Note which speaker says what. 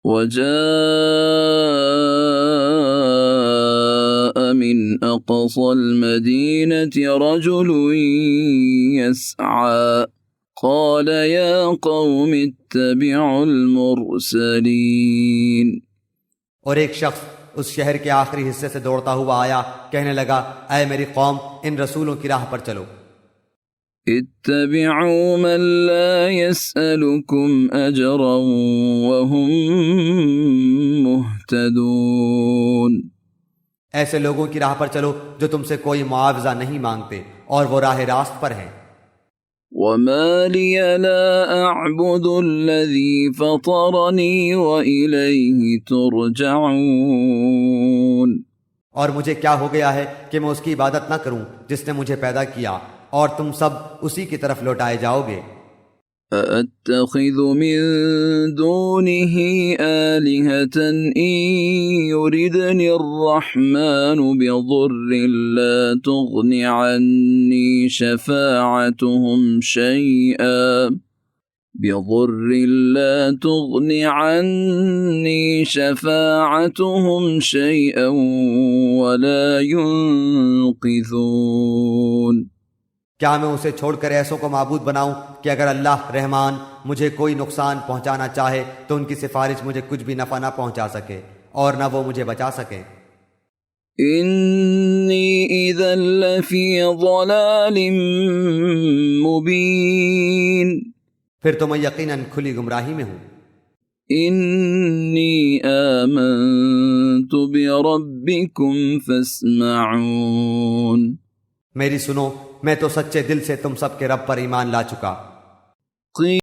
Speaker 1: وجاء من أقصى المدينة رجل يسعى قال يا قوم اتبعوا المرسلين।
Speaker 2: और एक शख्स उस शहर के आखिरी हिस्से से दौड़ता हुआ आया, कहने लगा, ऐ मेरी कौम, इन रसूलों की राह पर चलो।
Speaker 1: इत्तबि'ू मन ला यसअलुकुम अजरन वहुम मुहतदून।
Speaker 2: ऐसे लोगों की राह पर चलो जो तुमसे कोई मुआवजा नहीं मांगते और वो राह रास्त पर हैं।
Speaker 1: वमा लिया ला अअबुदु अल्लज़ी फ़तरनी व इलैहि तुरजऊन।
Speaker 2: और मुझे क्या हो गया है कि मैं उसकी इबादत ना करूं जिसने मुझे पैदा किया, और तुम सब उसी की तरफ लौटाए जाओगे।
Speaker 1: अअत्तखिज़ु मिन दूनिही आलिहतन इन युरिदनि अर्रहमानु बिदुर्रिन ला तुग़नि अन्नी शफ़ाअतुहुम शैअन वला युनक़िज़ून।
Speaker 2: क्या मैं उसे छोड़कर ऐसों को माबूद बनाऊं कि अगर अल्लाह रहमान मुझे कोई नुकसान पहुंचाना चाहे तो उनकी सिफारिश मुझे कुछ भी नफा ना पहुंचा सके और न वो मुझे बचा सके।
Speaker 1: इन्नी इज़न लफ़ी ज़लालिम मुबीन।
Speaker 2: फिर तो मैं यकीनन खुली गुमराही में हूं।
Speaker 1: इन्नी आमनतु बिरब्बिकुम फस्मऊन।
Speaker 2: मेरी सुनो, मैं तो सच्चे दिल से तुम सब के रब पर ईमान ला चुका।